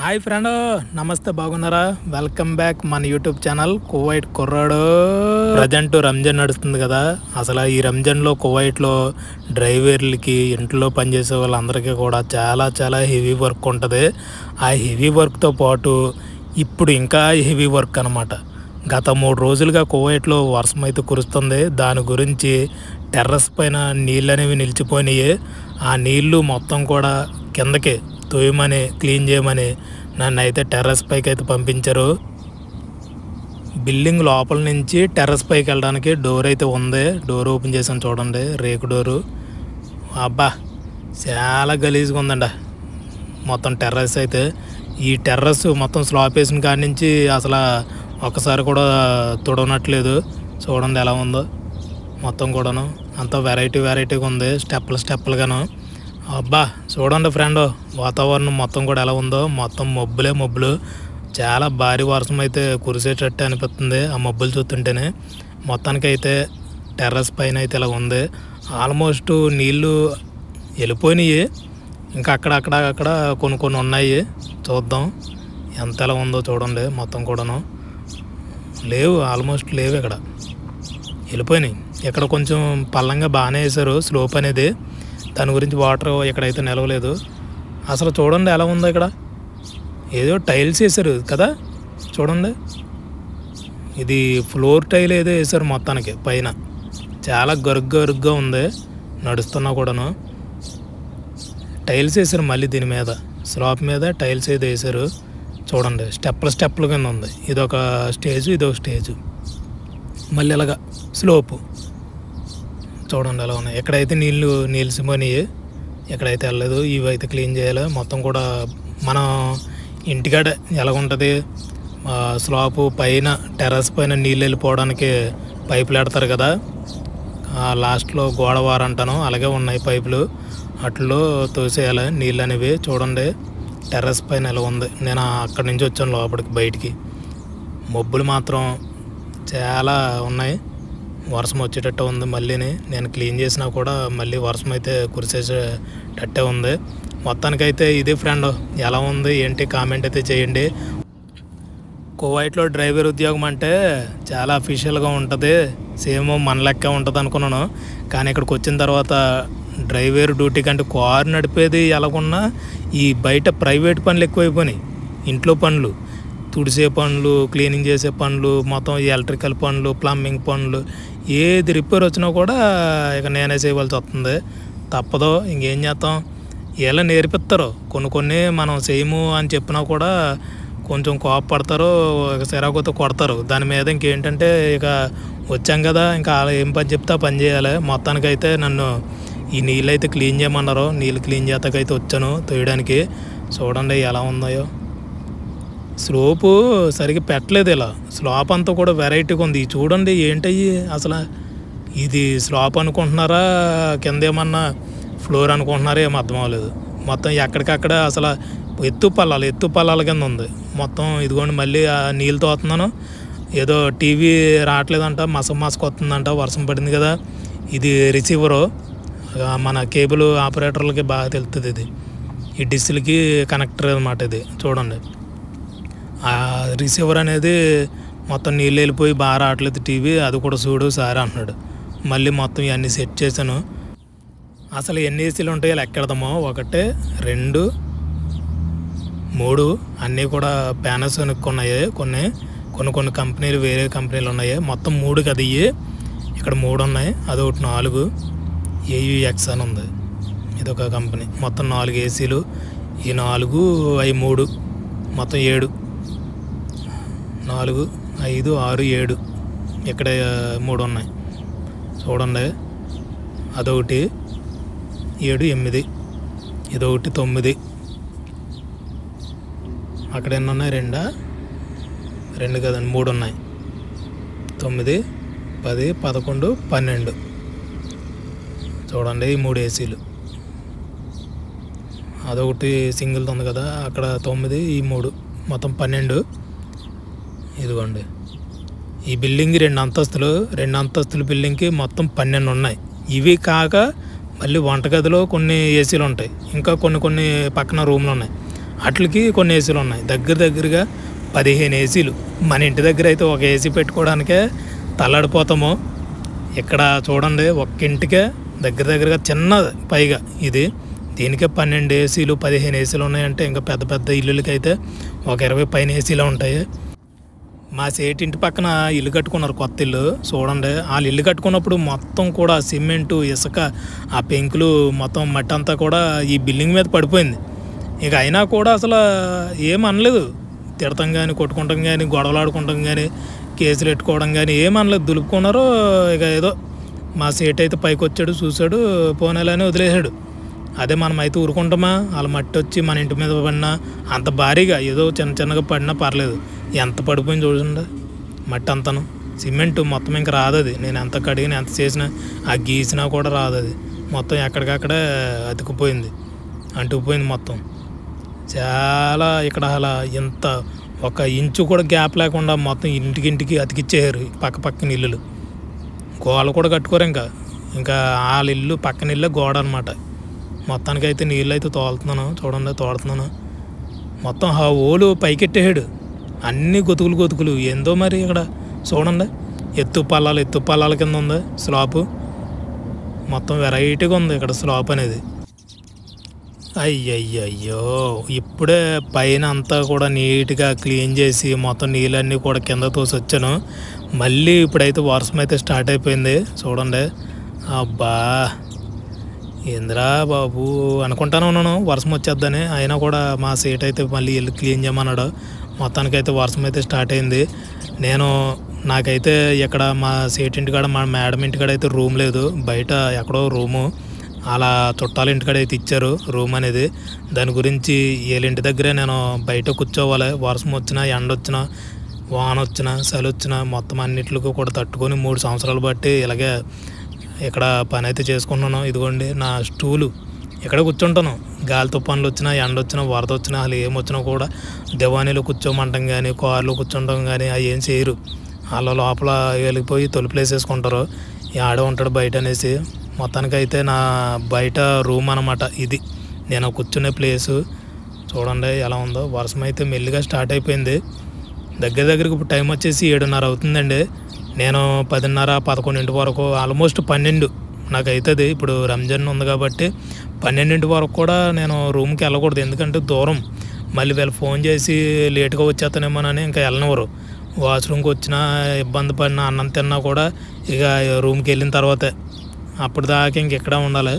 Hi friend, నమస్తే, బాగున్నారా? Welcome back మన యూట్యూబ్ ఛానల్ కువైట్ కుర్రాడు. ప్రజెంట్ రంజాన్ నడుస్తుంది కదా. అసలు ఈ రంజాన్లో కువైట్లో డ్రైవర్లకి, ఇంట్లో పనిచేసే వాళ్ళందరికీ కూడా చాలా చాలా హెవీ వర్క్ ఉంటుంది. ఆ హెవీ వర్క్తో పాటు ఇప్పుడు ఇంకా హెవీ వర్క్ అనమాట. గత 3 రోజులుగా కువైట్లో వర్షం అయితే కురుస్తుంది. దాని గురించి టెర్రస్ పైన నీళ్ళు అనేవి నిలిచిపోయినాయి. ఆ నీళ్లు మొత్తం కూడా కిందకి తోయమని, క్లీన్ చేయమని నన్ను అయితే టెర్రస్ పైకి అయితే పంపించారు. బిల్డింగ్ లోపల నుంచి టెర్రస్ పైకి వెళ్ళడానికి డోర్ అయితే ఉంది. డోర్ ఓపెన్ చేసాను చూడండి, రేకు డోరు. అబ్బా, చాలా గలీజ్గా ఉందండి మొత్తం టెర్రస్ అయితే. ఈ టెర్రస్ మొత్తం స్లాబ్ వేసిన కాడి నుంచి అసలు ఒకసారి కూడా తుడవనట్లేదు. చూడండి ఎలా ఉందో మొత్తం కూడాను. అంతా వెరైటీగా ఉంది, స్టెప్పులుగాను. అబ్బా చూడండి ఫ్రెండ్, వాతావరణం మొత్తం కూడా ఎలా ఉందో. మొత్తం మబ్బులు. చాలా భారీ వర్షం అయితే కురిసేటట్టు అనిపిస్తుంది ఆ మబ్బులు చూస్తుంటేనే. మొత్తానికైతే టెర్రస్ పైన అయితే ఇలా ఉంది. ఆల్మోస్ట్ నీళ్ళు వెళ్ళిపోయినాయి. ఇంకా అక్కడ కొన్ని ఉన్నాయి. చూద్దాం ఎంత ఎలా ఉందో చూడండి. మొత్తం కూడాను లేవు, ఆల్మోస్ట్ లేవు, ఇక్కడ వెళ్ళిపోయినాయి. ఇక్కడ కొంచెం పల్లంగా బాగానే వేశారు స్లోప్ అనేది. దాని గురించి వాటర్ ఇక్కడైతే నిలవలేదు. అసలు చూడండి ఎలా ఉందో. ఇక్కడ ఏదో టైల్స్ వేశారు కదా, చూడండి. ఇది ఫ్లోర్ టైల్ ఏదో వేశారు మొత్తానికి పైన. చాలా గరుగ్గా ఉంది, నడుస్తున్నా కూడాను. టైల్స్ వేశారు మళ్ళీ దీని మీద, స్లాబ్ మీద టైల్స్ ఏదో వేశారు చూడండి. స్టెప్పులు కింద ఉంది. ఇదొక స్టేజు మళ్ళీ ఇలాగా స్లోపు చూడండి ఎలా ఉన్నాయి. ఎక్కడైతే నీళ్ళు నిలిచిపోయినాయి, ఎక్కడైతే వెళ్ళలేదు. ఇవి అయితే క్లీన్ చేయాలి మొత్తం కూడా. మనం ఇంటికాడ ఎలా ఉంటుంది, స్లాబ్ పైన టెర్రస్ పైన నీళ్ళు వెళ్ళిపోవడానికి పైపులు పెడతారు కదా, లాస్ట్లో గోడ వారంటాను, అలాగే ఉన్నాయి పైపులు. అట్లో తోసేయాలి నీళ్ళు అనేవి. చూడండి టెర్రస్ పైన ఎలా ఉంది. నేను అక్కడి నుంచి వచ్చాను లోపలికి, బయటికి. మబ్బులు మాత్రం చాలా ఉన్నాయి. వర్షం వచ్చేటట్టు ఉంది. మళ్ళీ నేను క్లీన్ చేసినా కూడా మళ్ళీ వర్షం అయితే కురిసేటట్టే ఉంది. మొత్తానికైతే ఇది ఫ్రెండ్, ఎలా ఉంది ఏంటి కామెంట్ అయితే చేయండి. కువైట్లో డ్రైవర్ ఉద్యోగం అంటే చాలా అఫీషియల్గా ఉంటుంది, సేమ్ మన లెక్క ఉంటుంది అనుకున్నాను. కానీ ఇక్కడికి వచ్చిన తర్వాత డ్రైవర్ డ్యూటీ కంటే కారు నడిపేది ఎలాగున్నా ఈ బయట ప్రైవేట్ పనులు ఎక్కువైపోయినాయి. ఇంట్లో పనులు, తుడిసే పనులు, క్లీనింగ్ చేసే పనులు, మొత్తం ఎలక్ట్రికల్ పనులు, ప్లంబింగ్ పనులు, ఏది రిపేర్ వచ్చినా కూడా ఇక నేనే చేయవలసి వస్తుంది. తప్పదు, ఇంకేం చేస్తాం. ఇలా నేర్పిస్తారు. కొన్ని మనం చేయము అని చెప్పినా కూడా కొంచెం కోపపడతారు, ఇక సిరాకుతో కొడతారు. దాని మీద ఇంకేంటంటే ఇక వచ్చాం కదా, ఇంకా ఏం పని చెప్తే పని చేయాలి. మొత్తానికైతే నన్ను ఈ నీళ్ళు అయితే క్లీన్ చేయమన్నారు. నీళ్ళు క్లీన్ చేతకైతే వచ్చాను తోయడానికి. చూడండి ఎలా ఉన్నాయో. స్లోపు సరిగ్గా పెట్టలేదు. ఇలా స్లాబ్ అంతా కూడా వెరైటీగా ఉంది. చూడండి ఏంటయ్యి అసలు. ఇది స్లాబ్ అనుకుంటున్నారా, కింద ఏమన్నా ఫ్లోర్ అనుకుంటున్నారా, ఏం అర్థం అవ్వలేదు. మొత్తం ఎక్కడికక్కడ అసలు ఎత్తు పల్లాల కింద ఉంది మొత్తం. ఇదిగోండి మళ్ళీ ఆ నీళ్ళు తోతున్నాను. ఏదో టీవీ రావట్లేదంట, మసక వస్తుందంట, వర్షం పడింది కదా. ఇది రిసీవరు, మన కేబుల్ ఆపరేటర్లకి బాగా తెలుస్తుంది. ఇది ఈ డిస్లకి కనెక్టర్ అన్నమాట. ఇది చూడండి, ఆ రిసీవర్ అనేది మొత్తం నీళ్ళు వెళ్ళిపోయి బాగా రావట్లేదు టీవీ. అది కూడా చూడు సార్ అంటున్నాడు. మళ్ళీ మొత్తం ఇవన్నీ సెట్ చేశాను. అసలు ఎన్ని ఏసీలు ఉంటాయో లెక్కెడదామో. 1 2 3 అన్నీ కూడా పానాసోనిక్ ఉన్నాయి. కొన్ని కంపెనీలు, వేరే కంపెనీలు ఉన్నాయి. మొత్తం 3 కదా ఇవి. ఇక్కడ 3 ఉన్నాయి. అదొకటి 4 AUX అని ఉంది. ఇదొక కంపెనీ. మొత్తం 4 ఏసీలు. ఈ 4 అవి 3 మొత్తం 7. 4 5 6 7 ఇక్కడ 3 ఉన్నాయి చూడండి. అదొకటి 7 8, ఇదొకటి 9. అక్కడ ఎన్ని ఉన్నాయి, 2 కదండి, 3 ఉన్నాయి. 9 10 11 12 చూడండి. ఈ 3 ఏసీలు. అదొకటి సింగిల్ ఉంది కదా, అక్కడ 9, ఈ 3 మొత్తం 12. ఇదిగోండి ఈ బిల్డింగ్ 2 అంతస్తులు బిల్డింగ్కి మొత్తం 12 ఉన్నాయి. ఇవి కాక మళ్ళీ వంటగదిలో కొన్ని ఏసీలు ఉంటాయి, ఇంకా కొన్ని పక్కన రూమ్లు ఉన్నాయి. వాటికి కొన్ని ఏసీలు ఉన్నాయి. దగ్గరగా 15 ఏసీలు. మన ఇంటి దగ్గర అయితే ఒక ఏసీ పెట్టుకోవడానికే తల్లాడిపోతాము. ఇక్కడ చూడండి, ఒక్క ఇంటికే దగ్గరగా చిన్నది పైగా ఇది. దీనికే 12 ఏసీలు 15 ఏసీలు ఉన్నాయంటే ఇంకా పెద్ద పెద్ద ఇల్లులకైతే ఒక 20 పైన ఏసీలు ఉంటాయి. మా సేటి ఇంటి పక్కన ఇల్లు కట్టుకున్నారు, కొత్త ఇల్లు. చూడండి, వాళ్ళు ఇల్లు కట్టుకున్నప్పుడు మొత్తం కూడా సిమెంటు, ఇసుక, ఆ పెంకులు మొత్తం మట్టి అంతా కూడా ఈ బిల్డింగ్ మీద పడిపోయింది. ఇక అయినా కూడా అసలు ఏమనలేదు. తిడతాం కానీ, కొట్టుకుంటాం కానీ, గొడవలు ఆడుకుంటాం కానీ, కేసులు పెట్టుకోవడం కానీ ఏమనలేదు. దులుపుకున్నారు. ఇక ఏదో మా సేటు అయితే పైకి వచ్చాడు, చూశాడు, పోనేలని వదిలేశాడు. అదే మనం అయితే ఊరుకుంటామా? వాళ్ళ మట్టి వచ్చి మన ఇంటి మీద పడినా, అంత భారీగా ఏదో చిన్నగా పడినా పర్లేదు. ఎంత పడిపోయింది చూడండి మట్టి అంతను. సిమెంట్ మొత్తం ఇంకా రాదు అది. నేను ఎంత కడిగినా ఎంత చేసినా ఆ గీసినా కూడా రాదు అది. మొత్తం ఎక్కడికక్కడే అతుకుపోయింది, అంటుకుపోయింది మొత్తం. చాలా ఇక్కడ అలా ఇంత ఒక ఇంచు కూడా గ్యాప్ లేకుండా మొత్తం ఇంటికి అతికిచ్చేయారు పక్కన ఇల్లులు. గోడలు కూడా కట్టుకోరు. ఇంకా వాళ్ళ ఇల్లు పక్కన ఇల్లే గోడ అనమాట. మొత్తానికి అయితే నీళ్ళు అయితే తోడుతున్నాను. మొత్తం ఆ ఓలు పైకెట్టేసాడు. అన్ని గొతుకులు ఏందో మరి. ఇక్కడ చూడండి, ఎత్తు పల్లాల కింద ఉంది స్లాపు. మొత్తం వెరైటీగా ఉంది ఇక్కడ స్లాప్ అనేది. అయ్యయ్యో, ఇప్పుడే పైన అంతా కూడా నీట్గా క్లీన్ చేసి మొత్తం నీళ్ళన్నీ కూడా కింద తోసి వచ్చాను. మళ్ళీ ఇప్పుడైతే వర్షం అయితే స్టార్ట్ అయిపోయింది. చూడండి, అబ్బా ఏందిరా బాబు అనుకుంటానే ఉన్నాను వర్షం వచ్చేద్దని. అయినా కూడా మా సీట్ అయితే మళ్ళీ వెళ్ళి క్లీన్ చేయమన్నాడు. మొత్తానికైతే వర్షం అయితే స్టార్ట్ అయింది. నాకైతే ఇక్కడ మా సీట్ ఇంటికాడ, మా మేడం ఇంటికాడ అయితే రూమ్ లేదు. బయట ఎక్కడో రూము అలా చుట్టాల ఇంటికాడ అయితే ఇచ్చారు రూమ్ అనేది. దాని గురించి వీళ్ళ ఇంటి దగ్గరే నేను బయట కూర్చోవాలి. వర్షం వచ్చినా, ఎండ వచ్చినా, వాన వచ్చినా, చలి వచ్చినా మొత్తం అన్నిటికి కూడా తట్టుకొని 3 సంవత్సరాలు బట్టి ఇలాగే ఇక్కడ పని అయితే చేసుకుంటున్నాను. ఇదిగోండి నా స్టూలు, ఇక్కడ కూర్చుంటాను. గాలి తుఫాన్లు వచ్చినా, ఎండ వచ్చినా, వరద వచ్చినా, అసలు ఏమొచ్చినా కూడా దివానీలో కూర్చోమంటాం కానీ, కార్లో కూర్చుంటాం కానీ అవి ఏం చేయరు. వాళ్ళ లోపల వెళ్ళిపోయి తలుపులు వేసేసుకుంటారు. ఆడ ఉంటాడు బయట అనేసి. మొత్తానికైతే నా బయట రూమ్ అనమాట ఇది, నేను కూర్చునే ప్లేసు. చూడండి ఎలా ఉందో. వర్షం అయితే మెల్లిగా స్టార్ట్ అయిపోయింది. దగ్గరికి ఇప్పుడు టైం వచ్చేసి 7:30 అవుతుందండి. నేను 10:30, 11 వరకు, ఆల్మోస్ట్ 12 నాకు అవుతుంది. ఇప్పుడు రంజాన్ ఉంది కాబట్టి 12 వరకు కూడా నేను రూమ్కి వెళ్ళకూడదు. ఎందుకంటే దూరం. మళ్ళీ వీళ్ళు ఫోన్ చేసి లేట్గా వచ్చేస్తానేమోనని ఇంకా వెళ్ళనివ్వరు. వాష్రూమ్కి వచ్చినా, ఇబ్బంది పడినా, అన్నం తిన్నా కూడా ఇక రూమ్కి వెళ్ళిన తర్వాతే. అప్పుడు దాకా ఇంకెక్కడ ఉండాలి.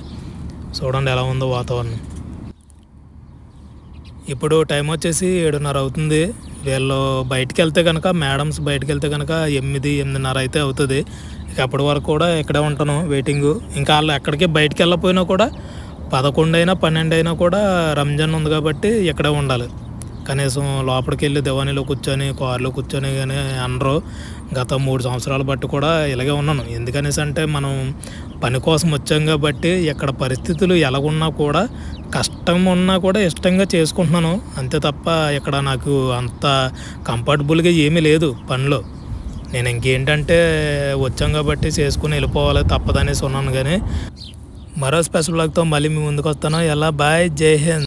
చూడండి ఎలా ఉందో వాతావరణం. ఇప్పుడు టైం వచ్చేసి 7:30 అవుతుంది. వీళ్ళు బయటికి వెళ్తే కనుక, మేడమ్స్ బయటికి వెళ్తే కనుక 8:30 అయితే అవుతుంది. ఇక అప్పటి వరకు కూడా ఇక్కడే ఉంటాను వెయిటింగు. ఇంకా వాళ్ళు ఎక్కడికి బయటికి వెళ్ళకపోయినా కూడా 11 అయినా 12 అయినా కూడా రంజాన్ ఉంది కాబట్టి ఇక్కడే ఉండాలి. కనీసం లోపలికి వెళ్ళి దివానీలో కూర్చొని, కార్లో కూర్చొని కానీ అనరు. గత 3 సంవత్సరాలు బట్టి కూడా ఇలాగే ఉన్నాను. ఎందుకనేసి అంటే మనం పని కోసం వచ్చాం కాబట్టి ఇక్కడ పరిస్థితులు ఎలాగున్నా కూడా, కష్టం ఉన్నా కూడా ఇష్టంగా చేసుకుంటున్నాను. అంతే తప్ప ఇక్కడ నాకు అంత కంఫర్టబుల్గా ఏమీ లేదు పనిలో. నేను ఇంకేంటంటే వచ్చాం కాబట్టి చేసుకుని వెళ్ళిపోవాలి, తప్పదనేసి ఉన్నాను. కానీ మరో స్పెషల్ బ్లాగ్తో మళ్ళీ మీ ముందుకు వస్తాను. ఎలా బాయ్, జై హింద్.